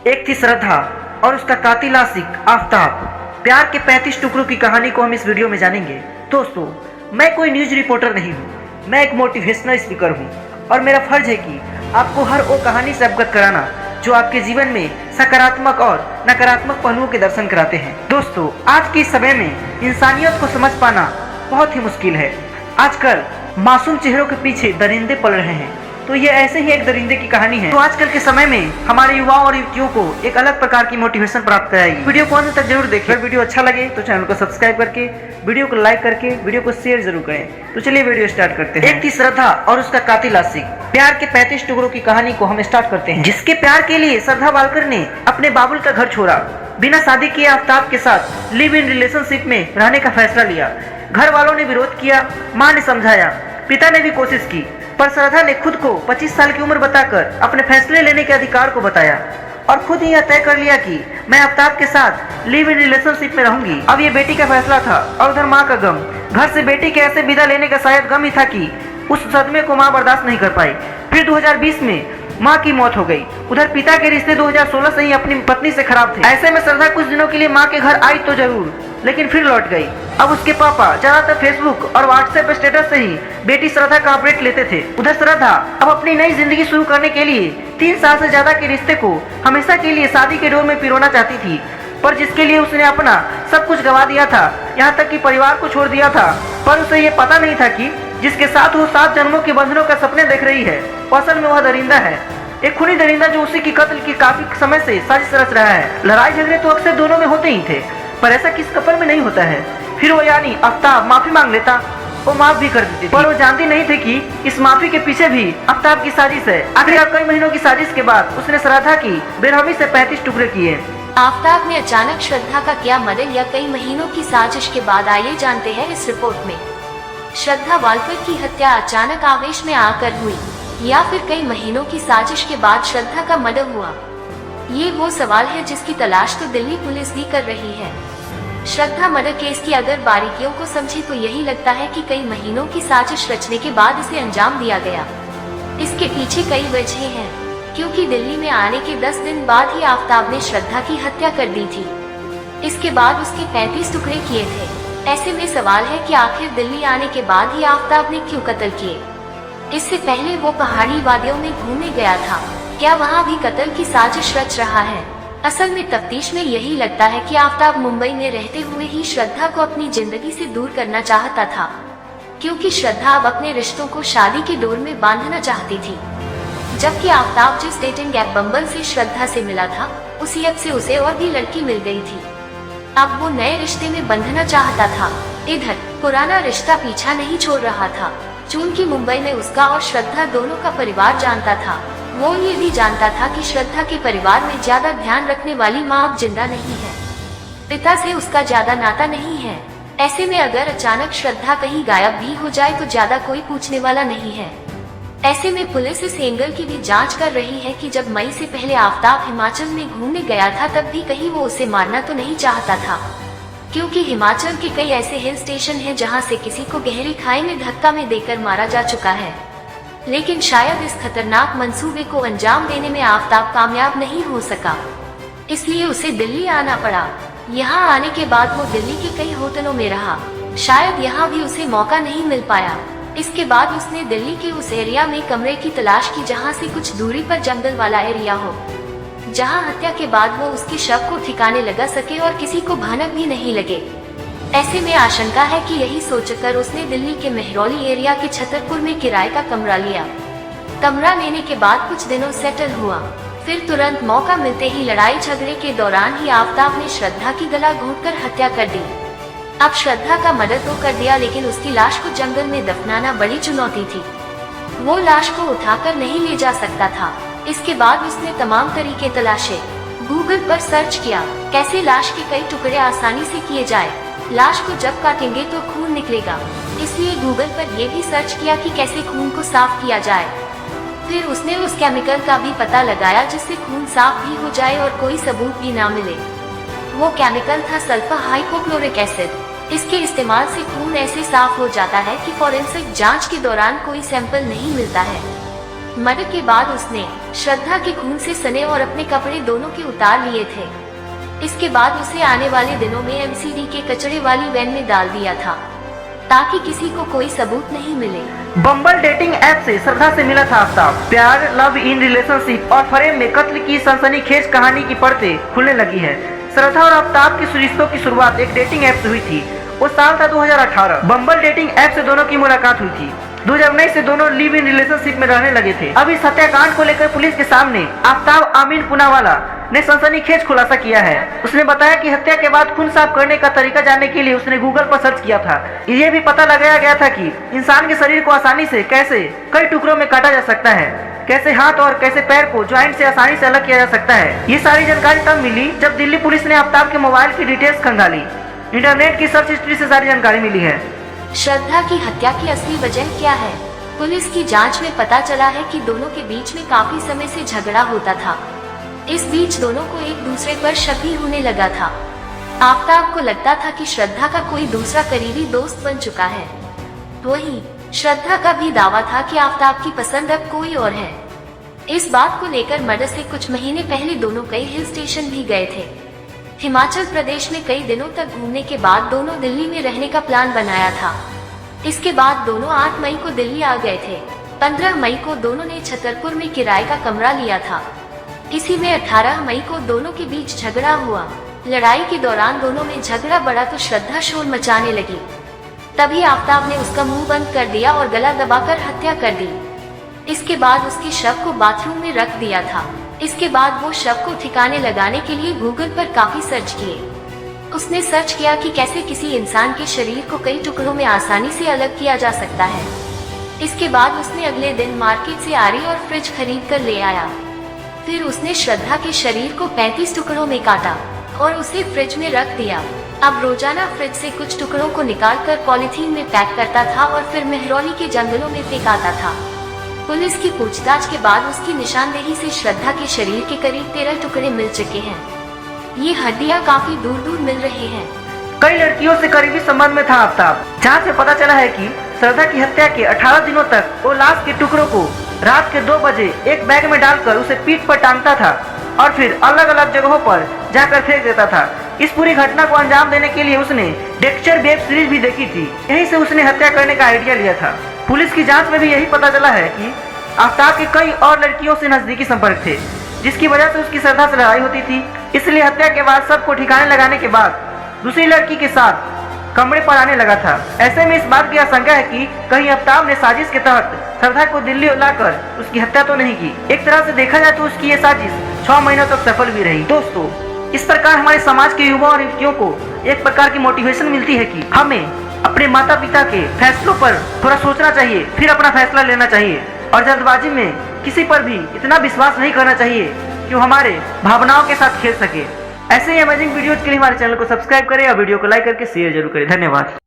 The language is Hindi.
एक थी श्रद्धा और उसका कातिल आशिक आफताब। प्यार के 35 टुकड़ों की कहानी को हम इस वीडियो में जानेंगे। दोस्तों, मैं कोई न्यूज रिपोर्टर नहीं हूँ, मैं एक मोटिवेशनल स्पीकर हूँ और मेरा फर्ज है कि आपको हर वो कहानी से अवगत कराना जो आपके जीवन में सकारात्मक और नकारात्मक पहलुओं के दर्शन कराते हैं। दोस्तों, आज के इस समय में इंसानियत को समझ पाना बहुत ही मुश्किल है। आजकल मासूम चेहरों के पीछे दरिंदे पल रहे हैं, तो ये ऐसे ही एक दरिंदे की कहानी है। तो आजकल के समय में हमारे युवाओं और युवतियों को एक अलग प्रकार की मोटिवेशन प्राप्त कराएगी। वीडियो को अंत तक जरूर देखें। अगर वीडियो अच्छा लगे तो चैनल को सब्सक्राइब करके, वीडियो को लाइक करके, वीडियो को शेयर जरूर करें। तो चलिए वीडियो स्टार्ट करते हैं। एक थी श्रद्धा और उसका कातिल आशिक। प्यार के 35 टुकड़ों की कहानी को हम स्टार्ट करते हैं। जिसके प्यार के लिए श्रद्धा वालकर ने अपने बाबुल का घर छोड़ा, बिना शादी किए आफ्ताब के साथ लिव इन रिलेशनशिप में रहने का फैसला लिया। घर वालों ने विरोध किया, माँ ने समझाया, पिता ने भी कोशिश की, पर श्रद्धा ने खुद को 25 साल की उम्र बताकर अपने फैसले लेने के अधिकार को बताया और खुद ही यह तय कर लिया कि मैं आफ्ताब के साथ लिव इन रिलेशनशिप में रहूंगी। अब ये बेटी का फैसला था और उधर माँ का गम। घर से बेटी के ऐसे विदा लेने का शायद गम ही था कि उस सदमे को माँ बर्दाश्त नहीं कर पाई। फिर 2020 में माँ की मौत हो गई। उधर पिता के रिश्ते 2016 से ही अपनी पत्नी से खराब थे। ऐसे में श्रद्धा कुछ दिनों के लिए माँ के घर आई तो जरूर, लेकिन फिर लौट गई। अब उसके पापा ज्यादातर फेसबुक और व्हाट्सएप स्टेटस से ही बेटी श्रद्धा का अपडेट लेते थे। उधर श्रद्धा अब अपनी नई जिंदगी शुरू करने के लिए 3 साल से ज्यादा के रिश्ते को हमेशा के लिए शादी के डोर में पिरोना चाहती थी, पर जिसके लिए उसने अपना सब कुछ गवा दिया था, यहाँ तक कि परिवार को छोड़ दिया था। पर उसे ये पता नहीं था कि जिसके साथ वो 7 जन्मों के बंधनों का सपने देख रही है, असल में वह दरिंदा है, एक खूनी दरिंदा जो उसी की कत्ल की काफी समय से साजिश रच रहा है। लड़ाई झगड़े तो अक्सर दोनों में होते ही थे, पर ऐसा किस कपल में नहीं होता है। फिर वो यानी आफ्ताब माफी मांग लेता, वो माफ भी कर देती थी, पर वो जानती नहीं थी कि इस माफी के पीछे भी आफ्ताब की साजिश है। आखिरकार कई महीनों की साजिश के बाद उसने श्रद्धा की बेरहमी से 35 टुकड़े किए। आफ्ताब ने अचानक श्रद्धा का किया मर्डर, या कई महीनों की साजिश के बाद, आइए जानते हैं इस रिपोर्ट में। श्रद्धा वालकर की हत्या अचानक आवेश में आकर हुई, या फिर कई महीनों की साजिश के बाद श्रद्धा का मर्डर हुआ? ये वो सवाल है जिसकी तलाश तो दिल्ली पुलिस भी कर रही है। श्रद्धा मर्डर केस की अगर बारीकियों को समझे तो यही लगता है कि कई महीनों की साजिश रचने के बाद इसे अंजाम दिया गया। इसके पीछे कई वजहें हैं, क्योंकि दिल्ली में आने के 10 दिन बाद ही आफ्ताब ने श्रद्धा की हत्या कर दी थी। इसके बाद उसके 35 टुकड़े किए थे। ऐसे में सवाल है कि आखिर दिल्ली आने के बाद ही आफ्ताब ने क्यों कत्ल किए? इससे पहले वो पहाड़ी वादियों में घूमने गया था, क्या वहाँ भी कत्ल की साजिश रच रहा है? असल में तफ्तीश में यही लगता है कि आफ्ताब मुंबई में रहते हुए ही श्रद्धा को अपनी जिंदगी से दूर करना चाहता था, क्योंकि श्रद्धा अब अपने रिश्तों को शादी के डोर में बांधना चाहती थी। जबकि आफ्ताब जिस डेटिंग ऐप बम्बल से श्रद्धा से मिला था, उसी ऐप से उसे और भी लड़की मिल गई थी। अब वो नए रिश्ते में बंधना चाहता था। इधर पुराना रिश्ता पीछा नहीं छोड़ रहा था, चूंकि मुंबई में उसका और श्रद्धा दोनों का परिवार जानता था। वो ये भी जानता था कि श्रद्धा के परिवार में ज्यादा ध्यान रखने वाली माँ अब जिंदा नहीं है, पिता से उसका ज्यादा नाता नहीं है। ऐसे में अगर अचानक श्रद्धा कहीं गायब भी हो जाए तो ज्यादा कोई पूछने वाला नहीं है। ऐसे में पुलिस इस एंगल की भी जांच कर रही है कि जब मई से पहले आफ्ताब हिमाचल में घूमने गया था, तब भी कहीं वो उसे मारना तो नहीं चाहता था, क्योंकि हिमाचल के कई ऐसे हिल स्टेशन हैं जहां से किसी को गहरी खाई में धक्का में देकर मारा जा चुका है। लेकिन शायद इस खतरनाक मंसूबे को अंजाम देने में आफ्ताब कामयाब नहीं हो सका, इसलिए उसे दिल्ली आना पड़ा। यहाँ आने के बाद वो दिल्ली के कई होटलों में रहा, शायद यहाँ भी उसे मौका नहीं मिल पाया। इसके बाद उसने दिल्ली के उस एरिया में कमरे की तलाश की जहाँ से कुछ दूरी पर जंगल वाला एरिया हो, जहाँ हत्या के बाद वो उसके शव को ठिकाने लगा सके और किसी को भनक भी नहीं लगे। ऐसे में आशंका है कि यही सोचकर उसने दिल्ली के मेहरौली एरिया के छतरपुर में किराए का कमरा लिया। कमरा लेने के बाद कुछ दिनों सेटल हुआ, फिर तुरंत मौका मिलते ही लड़ाई झगड़े के दौरान ही आफ्ताब ने श्रद्धा की गला घोंटकर हत्या कर दी। अब श्रद्धा का मर्डर तो कर दिया, लेकिन उसकी लाश को जंगल में दफनाना बड़ी चुनौती थी। वो लाश को उठाकर नहीं ले जा सकता था। इसके बाद उसने तमाम तरीके तलाशे, गूगल पर सर्च किया कैसे लाश के कई टुकड़े आसानी से किए जाए। लाश को जब काटेंगे तो खून निकलेगा, इसलिए गूगल पर यह भी सर्च किया कि कैसे खून को साफ किया जाए। फिर उसने उस केमिकल का भी पता लगाया जिससे खून साफ भी हो जाए और कोई सबूत भी ना मिले। वो केमिकल था सल्फर हाइपोक्लोरिक एसिड। इसके इस्तेमाल से खून ऐसे साफ हो जाता है कि फॉरेंसिक जांच के दौरान कोई सैंपल नहीं मिलता है। मर्डर के बाद उसने श्रद्धा के खून से सने और अपने कपड़े दोनों के उतार लिए थे। इसके बाद उसे आने वाले दिनों में एमसीडी के कचरे वाली वैन में डाल दिया था ताकि किसी को कोई सबूत नहीं मिले। बम्बल डेटिंग ऐप से श्रद्धा से मिला था आफ्ताब। प्यार, लव इन रिलेशनशिप और फरेब में कत्ल की सनसनीखेज कहानी की परतें खुलने लगी है। श्रद्धा और आफ्ताब के रिश्तों की शुरुआत एक डेटिंग ऐप से हुई थी। वो साल था 2018। बम्बल डेटिंग ऐप से दोनों की मुलाकात हुई थी। 2019 से दोनों लिव इन रिलेशनशिप में रहने लगे थे। अब इस हत्याकांड को लेकर पुलिस के सामने आफ्ताब अमीन पुनावाला ने सनसनीखेज खुलासा किया है। उसने बताया कि हत्या के बाद खून साफ करने का तरीका जानने के लिए उसने गूगल पर सर्च किया था। ये भी पता लगाया गया था कि इंसान के शरीर को आसानी से कैसे कई टुकड़ों में काटा जा सकता है, कैसे हाथ और कैसे पैर को ज्वाइंट से आसानी से अलग किया जा सकता है। ये सारी जानकारी तब मिली जब दिल्ली पुलिस ने आफ्ताब के मोबाइल की डिटेल्स खंगाली। इंटरनेट की सर्च हिस्ट्री से सारी जानकारी मिली है। श्रद्धा की हत्या की असली वजह क्या है? पुलिस की जांच में पता चला है कि दोनों के बीच में काफी समय से झगड़ा होता था। इस बीच दोनों को एक दूसरे पर शक भी होने लगा था। आफ्ताब को लगता था कि श्रद्धा का कोई दूसरा करीबी दोस्त बन चुका है। वहीं श्रद्धा का भी दावा था कि आफ्ताब की पसंद अब कोई और है। इस बात को लेकर मर्डर से कुछ महीने पहले दोनों कई हिल स्टेशन भी गए थे। हिमाचल प्रदेश में कई दिनों तक घूमने के बाद दोनों दिल्ली में रहने का प्लान बनाया था। इसके बाद दोनों 8 मई को दिल्ली आ गए थे। 15 मई को दोनों ने छतरपुर में किराए का कमरा लिया था। इसी में 18 मई को दोनों के बीच झगड़ा हुआ। लड़ाई के दौरान दोनों में झगड़ा बढ़ा तो श्रद्धा शोर मचाने लगी। तभी आफ्ताब ने उसका मुंह बंद कर दिया और गला दबाकर हत्या कर दी। इसके बाद उसके शव को बाथरूम में रख दिया था। इसके बाद वो शव को ठिकाने लगाने के लिए गूगल पर काफी सर्च किए। उसने सर्च किया कि कैसे किसी इंसान के शरीर को कई टुकड़ों में आसानी से अलग किया जा सकता है। इसके बाद उसने अगले दिन मार्केट से आरी और फ्रिज खरीद कर ले आया। फिर उसने श्रद्धा के शरीर को 35 टुकड़ों में काटा और उसे फ्रिज में रख दिया। अब रोजाना फ्रिज से कुछ टुकड़ों को निकालकर पॉलीथीन में पैक करता था और फिर मेहरौली के जंगलों में फेंकाता था। पुलिस की पूछताछ के बाद उसकी निशानदेही से श्रद्धा के शरीर के करीब 13 टुकड़े मिल चुके हैं। ये हड्डियां काफी दूर दूर मिल रही हैं। कई लड़कियों से करीबी संबंध में था आफ्ताब। जांच में पता चला है कि श्रद्धा की हत्या के 18 दिनों तक वो लाश के टुकड़ों को रात के 2 बजे एक बैग में डालकर उसे पीठ पर टांगता था और फिर अलग अलग जगहों पर जाकर फेंक देता था। इस पूरी घटना को अंजाम देने के लिए उसने डेक्स्टर वेब सीरीज भी देखी थी। यहीं से उसने हत्या करने का आइडिया लिया था। पुलिस की जांच में भी यही पता चला है कि आफ्ताब के कई और लड़कियों से नजदीकी संपर्क थे, जिसकी वजह से उसकी श्रद्धा से लड़ाई होती थी। इसलिए हत्या के बाद सबको ठिकाने लगाने के बाद दूसरी लड़की के साथ कमरे पर आने लगा था। ऐसे में इस बात की आशंका है कि कहीं आफ्ताब ने साजिश के तहत श्रद्धा को दिल्ली लाकर उसकी हत्या तो नहीं की। एक तरह से देखा जाए तो उसकी ये साजिश 6 महीनों तक सफल भी रही। दोस्तों, इस प्रकार हमारे समाज के युवा और युवतियों को एक प्रकार की मोटिवेशन मिलती है कि हमें अपने माता पिता के फैसलों पर थोड़ा सोचना चाहिए, फिर अपना फैसला लेना चाहिए और जल्दबाजी में किसी पर भी इतना विश्वास नहीं करना चाहिए कि वो हमारे भावनाओं के साथ खेल सके। ऐसे ही अमेजिंग वीडियोज के लिए हमारे चैनल को सब्सक्राइब करें और वीडियो को लाइक करके शेयर जरूर करें। धन्यवाद।